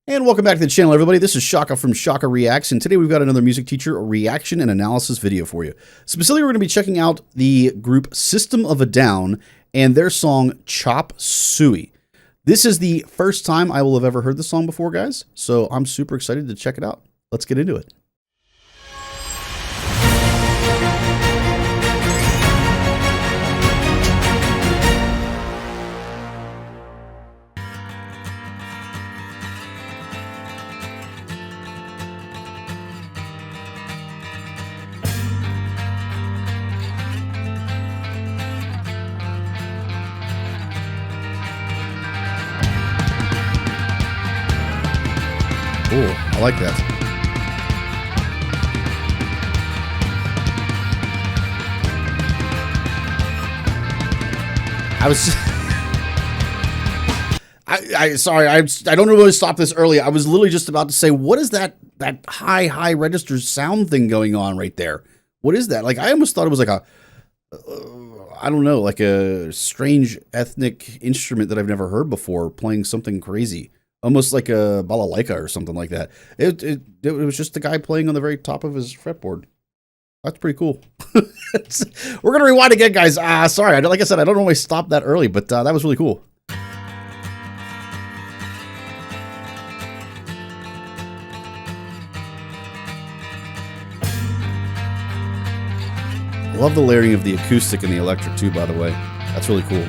And welcome back to the channel, everybody. This is Shaka from Shaka Reacts, and today we've got another music teacher reaction and analysis video for you. Specifically, we're going to be checking out the group System of a Down and their song Chop Suey. This is the first time I will have ever heard the song before, guys, so I'm super excited to check it out. Let's get into it. Oh, I like that. Sorry, I don't know where to stop this early. I was literally just about to say, what is that high register sound thing going on right there? What is that? Like, I almost thought it was like a, I don't know, like a strange ethnic instrument that I've never heard before playing something crazy. Almost like a balalaika or something like that. It was just the guy playing on the very top of his fretboard. That's pretty cool. We're going to rewind again, guys. Sorry, like I said, I don't always stop that early, but that was really cool. Love the layering of the acoustic and the electric too, by the way. That's really cool.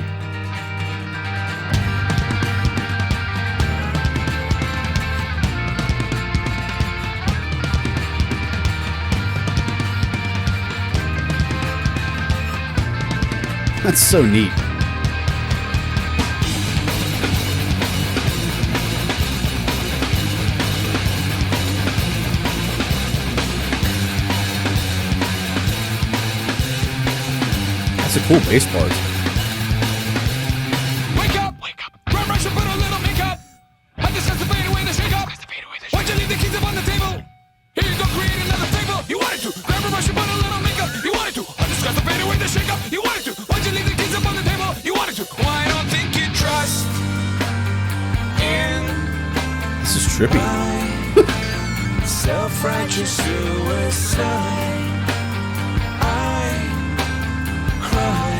That's so neat. That's a cool bass part. Wake up! Grab brush and put a little makeup. I discuss the fade away, the shake up. Why'd you leave the keys up on the table? Here you go, create another fable. You wanted to. Grab a brush and put a little makeup. You wanted to. I discuss the fade away, the shake up. You wanted to. Why'd you leave the keys up on the table? You wanted to. Why don't think you trust in This is trippy. self-righteous suicide? I cry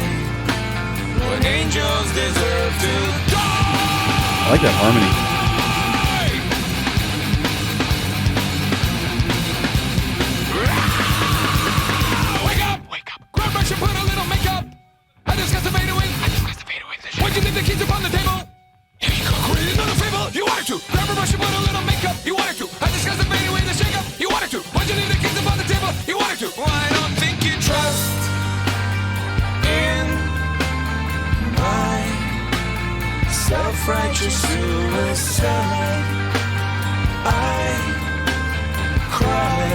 when angels deserve to die. I like that harmony. Wake up! Grab brush and put a little makeup. I discuss the fade away. Why'd you leave the keys upon the table? Here you go, create another fable. You wanted to. Grab a brush and put a little makeup. You wanted to. I discuss the fade away, the shake up. You wanted to. Why'd you leave the keys upon the table? You wanted to. Well, I don't think you trust in my self-righteous suicide. I cry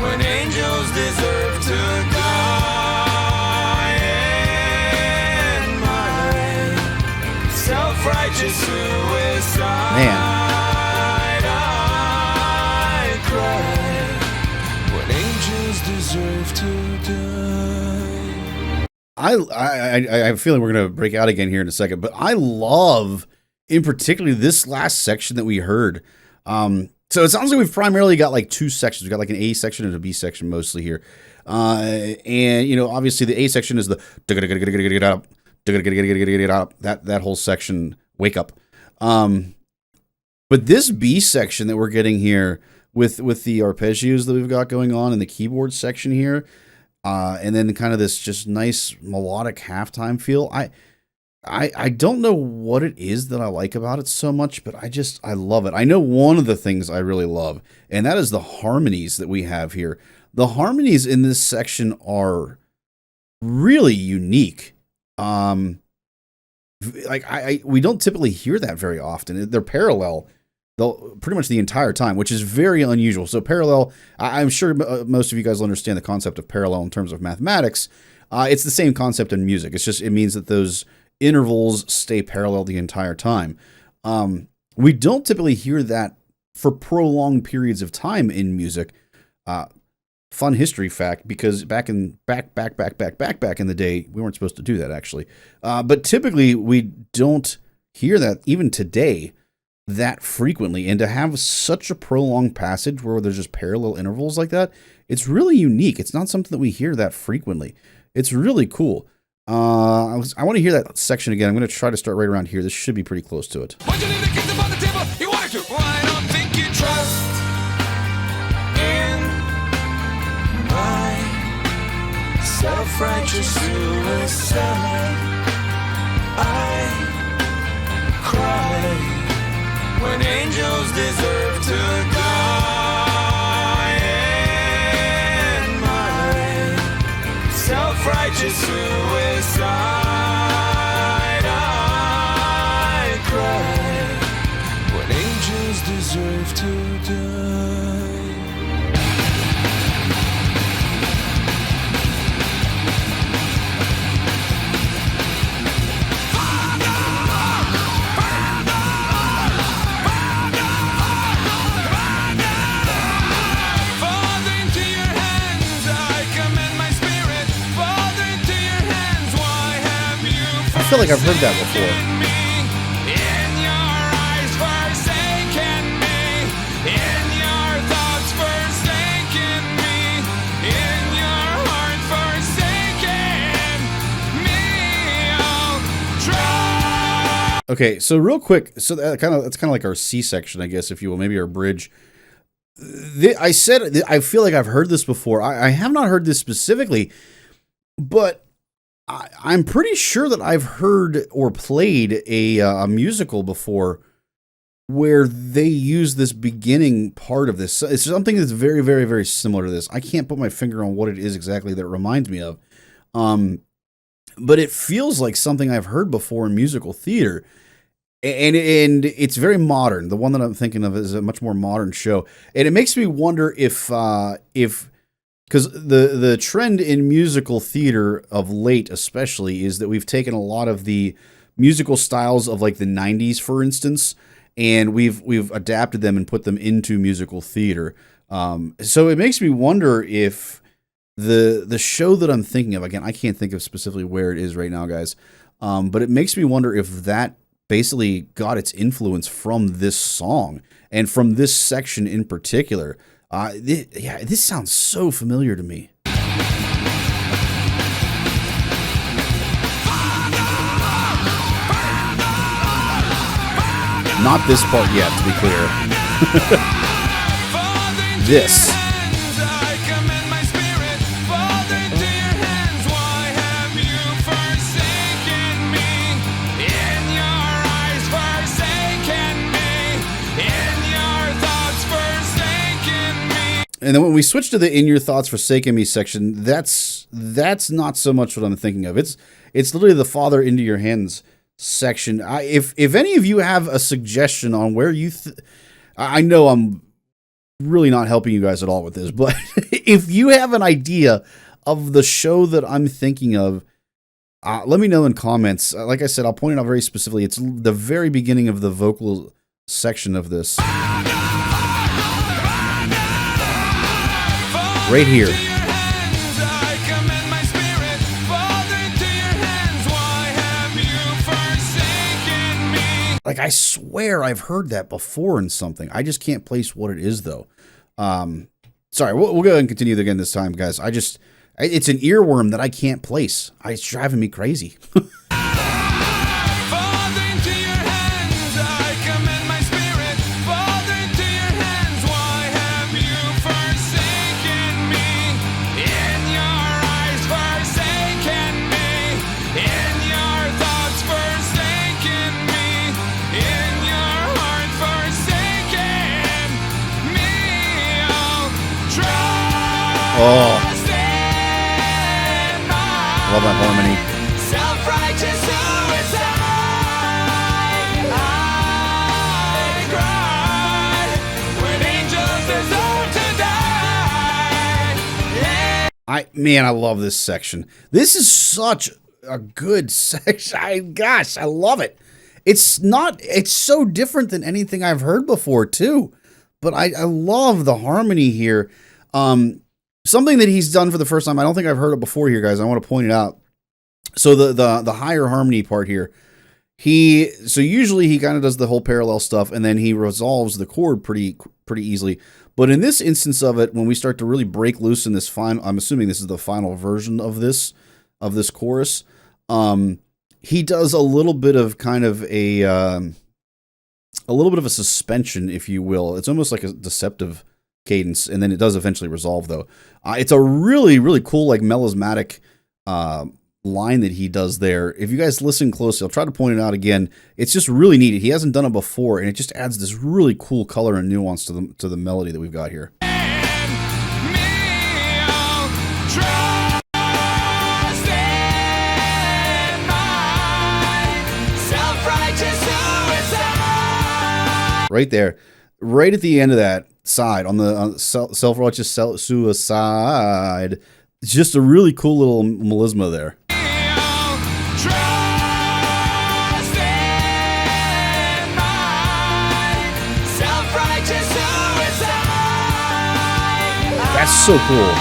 when angels deserve to die. And my self-righteous suicide. Man. I cry when angels deserve to die. I have a feeling we're going to break out again here in a second, but I love, in particular, this last section that we heard. So it sounds like we've primarily got like two sections. We've got like an A section and a B section mostly here. And, you know, obviously the A section is the that whole section, wake up. But this B section that we're getting here with the arpeggios that we've got going on in the keyboard section here, and then kind of this just nice melodic halftime feel. I don't know what it is that I like about it so much, but I love it. I know one of the things I really love, and that is the harmonies that we have here. The harmonies in this section are really unique. We don't typically hear that very often. They're parallel pretty much the entire time, which is very unusual. So parallel, I'm sure most of you guys will understand the concept of parallel in terms of mathematics. It's the same concept in music. It means that those intervals stay parallel the entire time. We don't typically hear that for prolonged periods of time in music. Fun history fact, because back in the day, we weren't supposed to do that actually. But typically we don't hear that even today. that frequently, and to have such a prolonged passage where there's just parallel intervals like that, it's really unique. It's not something that we hear that frequently. It's really cool. I want to hear that section again. I'm going to try to start right around here. This should be pretty close to it. Why'd you leave the kids upon the table? You wanted to. Well, I don't think you trust in my self-righteous suicide. I cry when angels deserve to die. In my self-righteous suicide, I cry when angels deserve to die. Father, into your hands I commend my spirit. Father, into your hands, why have you I feel like I've heard that before. forsaken me? In your eyes forsaken me. In your thoughts forsaken me. In your heart forsaken me. Oh, try. Okay, so real quick, so that's kind of like our C section, I guess, if you will, maybe our bridge. I said I feel like I've heard this before. I have not heard this specifically, but I'm pretty sure that I've heard or played a musical before where they use this beginning part of this. It's something that's very, very, very similar to this. I can't put my finger on what it is exactly that it reminds me of, but it feels like something I've heard before in musical theater. And it's very modern. The one that I'm thinking of is a much more modern show, and it makes me wonder if because the trend in musical theater of late, especially, is that we've taken a lot of the musical styles of like the '90s, for instance, and we've adapted them and put them into musical theater. So it makes me wonder if the show that I'm thinking of, again, I can't think of specifically where it is right now, guys, but it makes me wonder if that basically got its influence from this song and from this section in particular. This sounds so familiar to me. Not this part yet, to be clear. This. I commend my spirit. Father, into your hands, why have you forsaken me? In your eyes forsaken me. In your thoughts forsaken me. And then when we switch to the "In Your Thoughts Forsaken Me" section, that's not so much what I'm thinking of. It's literally the "Father, into your hands" section. If any of you have a suggestion on where you, I know I'm really not helping you guys at all with this, but if you have an idea of the show that I'm thinking of, let me know in comments. Like I said, I'll point it out very specifically. It's the very beginning of the vocal section of this. Right here. I commend my spirit. Father, into your hands, why have you forsaken me? Like, I swear I've heard that before in something. I just can't place what it is, though. Sorry, we'll go ahead and continue again this time, guys. It's an earworm that I can't place. It's driving me crazy. Father, into your hands I commend my spirit. Father, into your hands, why have you forsaken me? In your eyes forsaken me. In your thoughts forsaken me. In your heart forsaken me. Oh, Oh, trust in my love that harmony. self-righteous suicide. I cry when angels deserve to die. Man, I love this section. This is such a good section. I love it. It's so different than anything I've heard before, too. But I love the harmony here. Something that he's done for the first time, I don't think I've heard it before here, guys. I want to point it out. So the higher harmony part here, So usually he kind of does the whole parallel stuff, and then he resolves the chord pretty easily. But in this instance of it, when we start to really break loose in this final, I'm assuming this is the final version of this chorus. He does a little bit of kind of a little bit of a suspension, if you will. It's almost like a deceptive cadence, and then it does eventually resolve, though. It's a really, really cool, like, melismatic line that he does there. If you guys listen closely, I'll try to point it out again. It's just really neat. He hasn't done it before, and it just adds this really cool color and nuance to the melody that we've got here. Right there, right at the end of that side, on the self-righteous suicide, it's just a really cool little melisma there. That's so cool.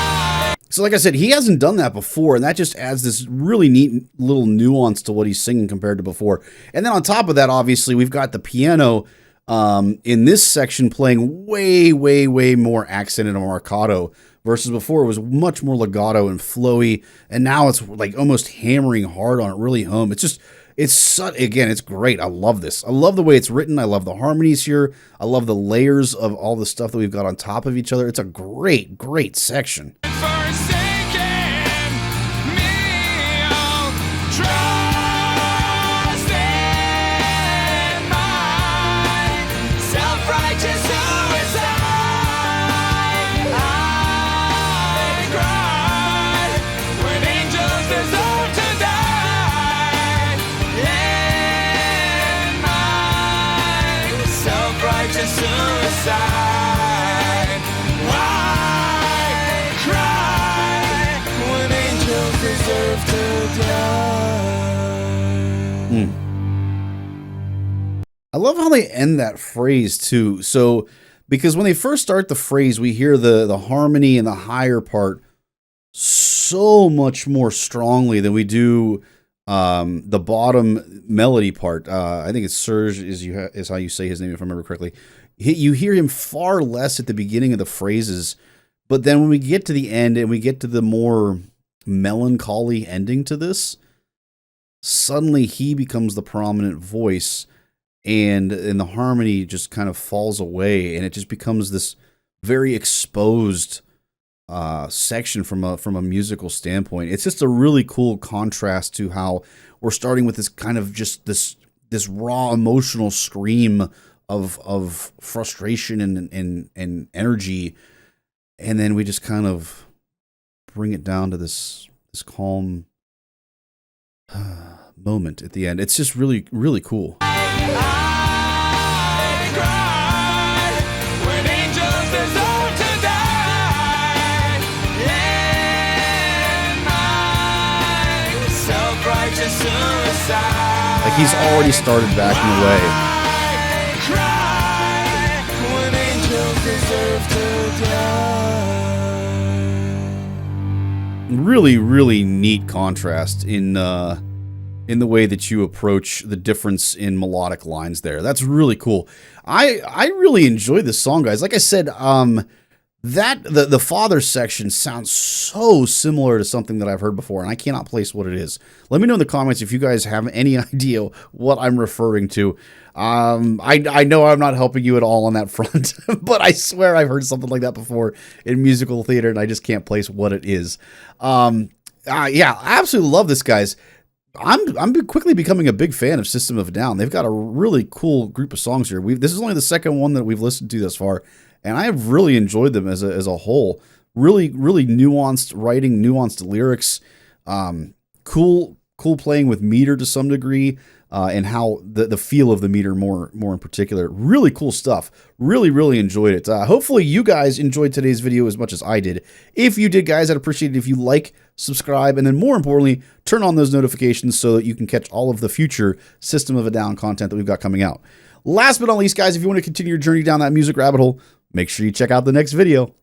So like I said, he hasn't done that before, and that just adds this really neat little nuance to what he's singing compared to before. And then on top of that, obviously, we've got the piano in this section playing way, way, way more accented and marcato versus before it was much more legato and flowy, and now it's like almost hammering hard on it, really home. Again, it's great. I love this. I love the way it's written. I love the harmonies here. I love the layers of all the stuff that we've got on top of each other. It's a great, great section. I love how they end that phrase too. So, because when they first start the phrase, we hear the harmony and the higher part so much more strongly than we do the bottom melody part. I think it's Serge is how you say his name, if I remember correctly. You hear him far less at the beginning of the phrases, but then when we get to the end and we get to the more melancholy ending to this, suddenly he becomes the prominent voice, and the harmony just kind of falls away, and it just becomes this very exposed section from a musical standpoint. It's just a really cool contrast to how we're starting with this kind of just this raw emotional scream of frustration and energy, and then we just kind of bring it down to this calm moment at the end. It's just really, really cool. Like he's already started backing away. Really, really neat contrast in the way that you approach the difference in melodic lines there. That's really cool. I really enjoy this song, guys. Like I said, the father section sounds so similar to something that I've heard before, and I cannot place what it is. Let me know in the comments if you guys have any idea what I'm referring to. I know I'm not helping you at all on that front, but I swear I've heard something like that before in musical theater, and I just can't place what it is. Yeah, I absolutely love this, guys. I'm quickly becoming a big fan of System of a Down. They've got a really cool group of songs here. This is only the second one that we've listened to thus far, and I have really enjoyed them as a whole. Really, really nuanced writing, nuanced lyrics, cool playing with meter to some degree, and how the feel of the meter more in particular. Really cool stuff. Really, really enjoyed it. Hopefully you guys enjoyed today's video as much as I did. If you did, guys, I'd appreciate it if you like, subscribe, and then more importantly, turn on those notifications so that you can catch all of the future System of a Down content that we've got coming out. Last but not least, guys, if you want to continue your journey down that music rabbit hole, make sure you check out the next video.